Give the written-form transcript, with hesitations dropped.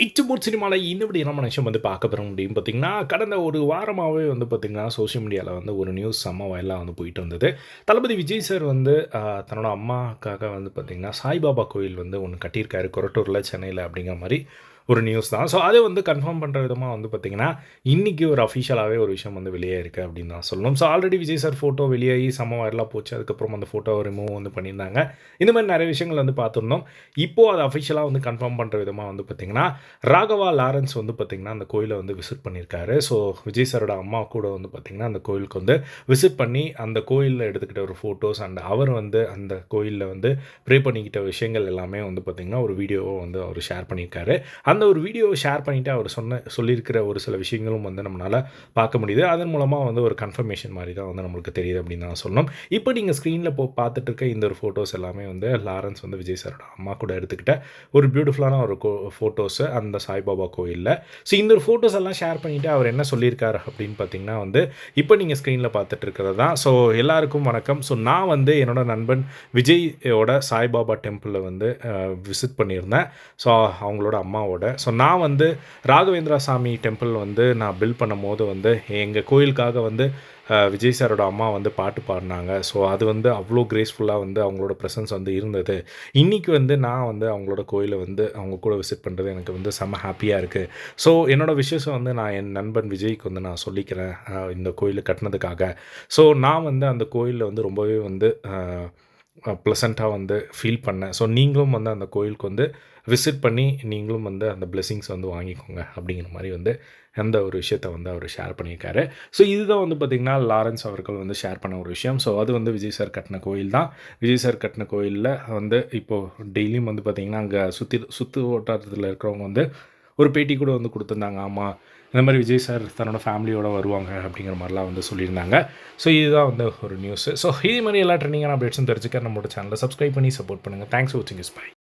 இச்சமூர் சினிமாவில் இன்னபடி என்ன விஷயம் வந்து பார்க்க பெற முடியும் பார்த்தீங்கன்னா, கடந்த ஒரு வாரமாவே வந்து பார்த்தீங்கன்னா, சோசியல் மீடியால வந்து ஒரு நியூஸ் செம்ம வைரலா வந்து போயிட்டு இருந்தது. தளபதி விஜய் சார் வந்து தன்னோட அம்மாக்காக வந்து பார்த்தீங்கன்னா, சாய்பாபா கோயில் வந்து ஒண்ணு கட்டியிருக்காரு கொரட்டூர்ல, சென்னையில அப்படிங்கிற மாரி ஒரு நியூஸ் தான். ஸோ, அத வந்து கன்ஃபார்ம் பண்ற விதமா வந்து பார்த்தீங்கன்னா, இன்னைக்கு ஒரு அஃபிஷியலாவே ஒரு விஷயம் வந்து வெளியாயிருக்கு அப்படின்னு தான் சொல்லணும். So, already Vijay sir photo வெளியாகி செம்ம வைரலா போச்சு. அதுக்கப்புறம் அந்த ஃபோட்டோவ ரிமூவ் வந்து பண்ணியிருந்தாங்க. இந்த மாரி நெறைய விஷயங்கள் வந்து பார்த்துருந்தோம். இப்போ அத அஃபிஷியலா வந்து கன்ஃபார்ம் பண்ற விதமா வந்து பார்த்தீங்கன்னா, ராகவா லாரன்ஸ் வந்து பார்த்தீங்கன்னா, அந்த கோயில வந்து விசிட் பண்ணியிருக்காரு. ஸோ, விஜய் சாரோட அம்மா கூட வந்து பார்த்தீங்கன்னா, அந்த கோயிலுக்கு வந்து விசிட் பண்ணி, அந்த கோயில்ல எடுத்துக்கிட்ட ஒரு ஃபோட்டோஸ் அண்ட் அவர் வந்து அந்த கோயில்ல வந்து ப்ரே பண்ணிக்கிட்ட விஷயங்கள் எல்லாமே வந்து பார்த்தீங்கன்னா, ஒரு வீடியோவ வந்து அவரு ஷேர் பண்ணியிருக்காரு. அந்த ஒரு வீடியோவ ஷேர் பண்ணிட்டு அவர் சொல்லியிருக்கிற ஒரு சில விஷயங்களும் வந்து நம்மனால பார்க்க முடியுது. அதன் மூலமா வந்து ஒரு கன்ஃபர்மேஷன் மாரி தான் வந்து நம்மளுக்கு தெரியுது அப்படின்னு தான் சொல்லணும். இப்போ நீங்க ஸ்க்ரீன்ல பார்த்துட்டு இருக்க இந்த ஒரு ஃபோட்டோஸ் எல்லாமே வந்து லாரன்ஸ் வந்து விஜய் சாரோட அம்மா கூட எடுத்துக்கிட்ட ஒரு பியூட்டிஃபுல்லான ஒரு ஃபோட்டோஸு அந்த சாய்பாபா கோயில்ல. ஸோ இந்த ஒரு ஃபோட்டோஸ் எல்லாம் ஷேர் பண்ணிட்டு அவர் என்ன சொல்லியிருக்காரு அப்படின்னு பார்த்தீங்கன்னா வந்து, இப்போ நீங்க ஸ்க்ரீன்ல பார்த்துட்டு இருக்கிறது தான். ஸோ எல்லாருக்கும் வணக்கம். ஸோ நான் வந்து என்னோட நண்பன் விஜயோட சாய்பாபா டெம்பிள்ல வந்து விசிட் பண்ணியிருந்தேன். ஸோ அவங்களோட அம்மாவோட. ஸோ நான் வந்து ராகவேந்திரா சாமி டெம்பிள் வந்து நான் பில்ட் பண்ணும்போது வந்து எங்க கோயிலுக்காக வந்து விஜய் சாரோட அம்மா வந்து பாட்டு பாடுனாங்க. ஸோ அது வந்து அவ்வளோ கிரேஸ்ஃபுல்லா வந்து அவங்களோட ப்ரெசன்ஸ் வந்து இருந்தது. இன்னைக்கு வந்து நான் வந்து அவங்களோட கோயில வந்து அவங்க கூட விசிட் பண்றது எனக்கு வந்து செம்ம ஹாப்பியா இருக்கு. ஸோ என்னோட விஷஸ வந்து நான் என் நண்பன் விஜய்க்கு வந்து நான் சொல்லிக்கிறேன். இந்த கோயில கட்டுனதுக்காக. ஸோ நான் வந்து அந்த கோயில்ல வந்து ரொம்பவே வந்து ப்ளசன்ட்டா வந்து ஃபீல் பண்ணேன். ஸோ நீங்களும் வந்து அந்த கோயிலுக்கு வந்து விசிட் பண்ணி நீங்களும் வந்து அந்த பிளெஸிங்ஸ் வந்து வாங்கிக்கோங்க அப்படிங்கிற மாரி வந்து அந்த ஒரு விஷயத்த வந்து அவர் ஷேர் பண்ணியிருக்காரு. ஸோ இதுதான் வந்து பார்த்தீங்கன்னா, லாரன்ஸ் அவர்கள் வந்து ஷேர் பண்ண ஒரு விஷயம். ஸோ அது வந்து விஜய் சார் கட்டின கோயில் தான். விஜய் சார் கட்டின கோயில்ல வந்து இப்போ டெய்லியும் வந்து பார்த்தீங்கன்னா, அங்க சுத்து வட்டாரத்தில இருக்கிறவங்க வந்து ஒரு பேட்டி கூட வந்து குடுத்துருந்தாங்க. ஆமா, இந்த மாரி விஜய் சார் தன்னோட ஃபேமிலியோட வருவாங்க அப்படிங்கிற மாரிலாம் வந்து சொல்லியிருந்தாங்க. ஸோ இதுதான் வந்து ஒரு நியூஸு. ஸோ இதே மாரி எல்லா ட்ரெண்டிங்கான அப்டேட்ஸும் தெரிஞ்சுக்க நம்மளோட சேனலை சப்ஸ்கிரைப் பண்ணி சப்போர்ட் பண்ணுங்க. தேங்க்ஸ் ஃபார் வாட்சிங் திஸ். பை.